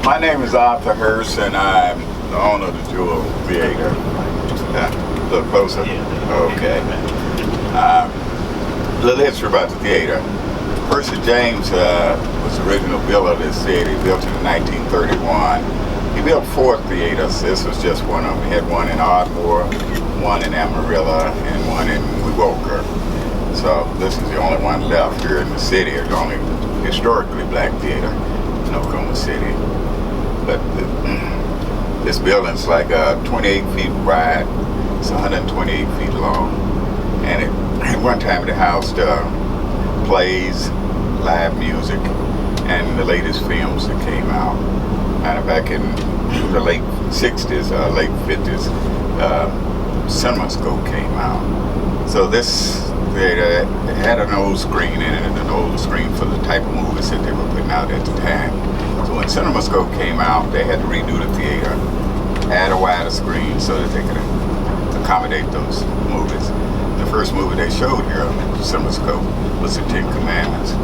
My name is Arthur Hurst, and I'm the owner of the Jewel Theater. A little closer? Okay. A little history about the theater. Percy James was the original builder of this theater. He built it in 1931. He built 4 theaters. This was just one of them. He had one in Ardmore, one in Amarillo, and one in Wewoka. So this is the only one left here in the city. It's the only historically black theater in Oklahoma City. But this building's like 28 feet wide. It's 128 feet long. And at one time it housed plays, live music, and the latest films that came out. And back in the late 60s, late 50s, CinemaScope came out. So this theater had an old screen in it, and an old screen for the type of movies that they were putting out at the time. So when CinemaScope came out, they had to redo the theater, add a wider screen so that they could accommodate those movies. The first movie they showed here on CinemaScope was The 10 Commandments,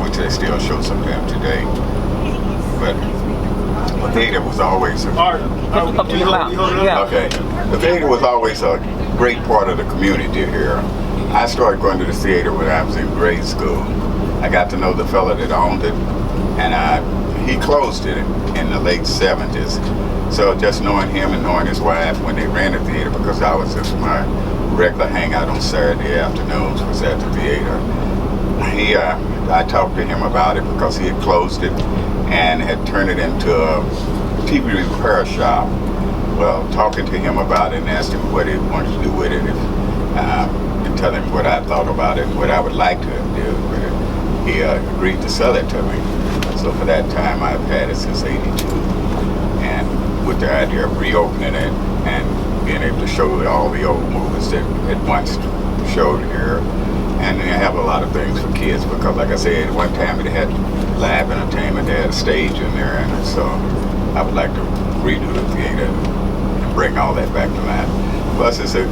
which they still show some of them today. But the theater was always a The theater was always a great part of the community here. I started going to the theater when I was in grade school. I got to know the fella that owned it, and he closed it in the late 70s. So just knowing him and knowing his wife when they ran the theater, because I was just my regular hangout on Saturday afternoons was at the theater. I talked to him about it because he had closed it and had turned it into a TV repair shop. Well, talking to him about it and asked him what he wanted to do with it, and tell him what I thought about it and what I would like to do with it, he agreed to sell it to me. So for that time, I've had it since '82, and with the idea of reopening it and being able to show all the old movies that it once showed here. And they have a lot of things for kids because, like I said, at one time it had live entertainment. They had a stage in there, and so I would like to redo the theater and bring all that back to life. Plus, it's a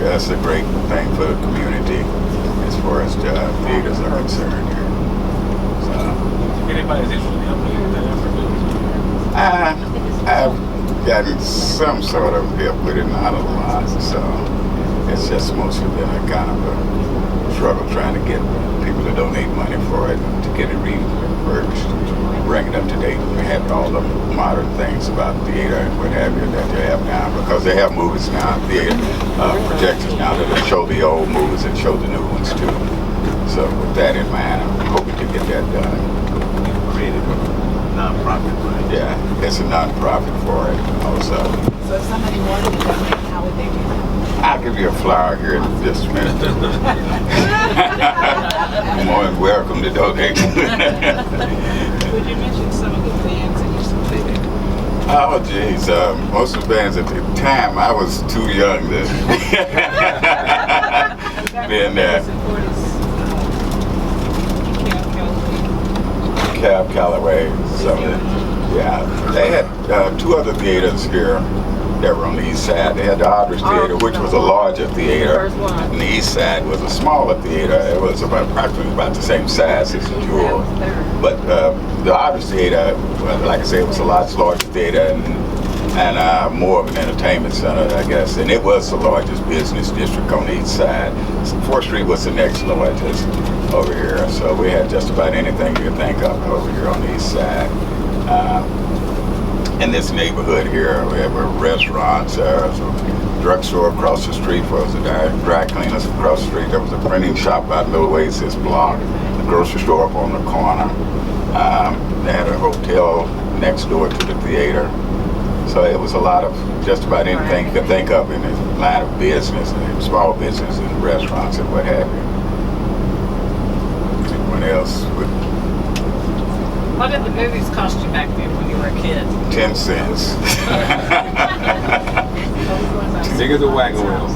great thing for the community as far as the theaters are concerned here. So, anybody's interested in helping you with that effort? I've gotten some sort of help with it, not a lot. So it's just mostly been a kind of a struggle trying to get people to donate money for it, to get it refurbished, bring it up to date. We have all the modern things about theater and what have you that they have now, because they have movies now, theater projectors now that show the old movies and show the new ones too. So with that in mind, I'm hoping to get that done. Created a non-profit, right? Yeah, it's a non-profit for it also. So if somebody wanted to donate, how would they do that? I'll give you a flower here in just a minute. You're more than welcome to donate. Would you mention some of the bands that you supported? Oh, geez. Most of the bands at the time, I was too young to be in there. Cab Calloway, some of it. Yeah. They had 2 other theaters here that were on the east side. They had the Aldrich Theater, which was a larger theater, and the east side was a smaller theater. It was practically about the same size as the Jewel. But the Aldrich Theater, like I said, it was a lot larger theater and more of an entertainment center, I guess. And it was the largest business district on the east side. 4th Street was the next largest over here. So we had just about anything you could think of over here on the east side. In this neighborhood here, we have restaurants, there's a drugstore across the street, there was a dry cleaners across the street, there was a printing shop by Little Oasis Block, the grocery store up on the corner. They had a hotel next door to the theater. So it was a lot of just about anything you could think of in the line of business, and small business and restaurants and what have you. Anyone else would? What did the movies cost you back then when you were a kid? 10 cents. Big as a wagon wheel.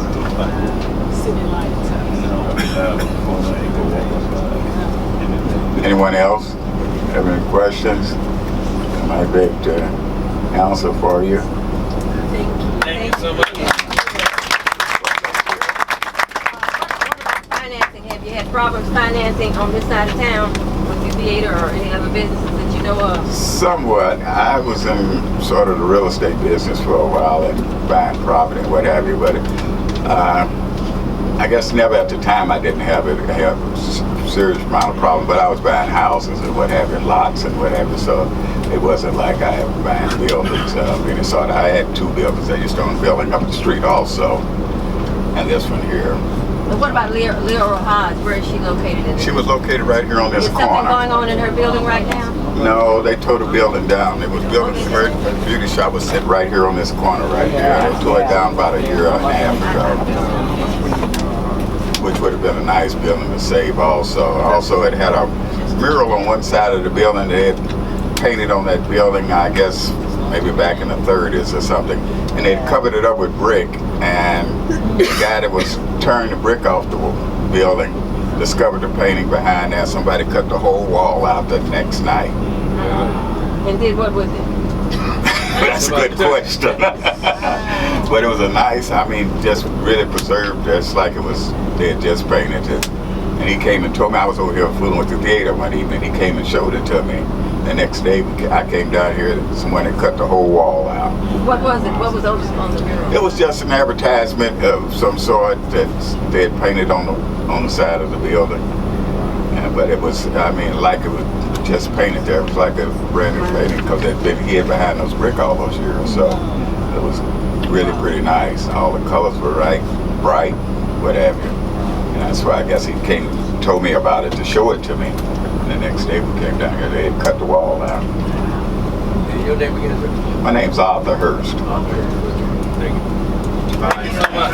City lights. Anyone else have any questions? I might be able to answer for you. Thank you so much. Financing, have you had problems financing on this side of town? with the theater or any other businesses that you know of? Somewhat. I was in sort of the real estate business for a while and buying property and what have you, but I guess never at the time I didn't have a serious amount of problems, but I was buying houses and what have you, lots and what have you, so it wasn't like I was buying buildings of any sort. I had 2 buildings. I used to own a building up the street also, and this one here. And what about Leah Hodge? Where is she located? She was located right here on this Is corner. something going on in her building right now? No, they tore the building down. It was building, her beauty shop was sitting right here on this corner right here. They tore it down about a year and a half ago, which would have been a nice building to save also. Also, it had a mural on one side of the building. They had painted on that building, I guess, maybe back in the 30s or something. And they'd covered it up with brick. And the guy that was turning the brick off the building discovered the painting behind that. Somebody cut the whole wall out the next night. And did what with it? That's a good question. But it was a nice, I mean, just really preserved, just like it was, they had just painted it. And he came and told me, I was over here fooling with the theater one evening. He came and showed it to me. The next day, I came down here, someone had cut the whole wall out. What was it? What was on the mural? It was just an advertisement of some sort that they had painted on the side of the building. But it was, I mean, like it was just painted there. It was like a brand new painting because it had been hid behind those brick all those years. So it was really pretty nice. All the colors were right, bright, what have you. And that's why I guess he came and told me about it to show it to me. And the next day we came down here, they had cut the wall out. Your name again, sir? My name's Arthur Hurst. Thank you. Thank you so much.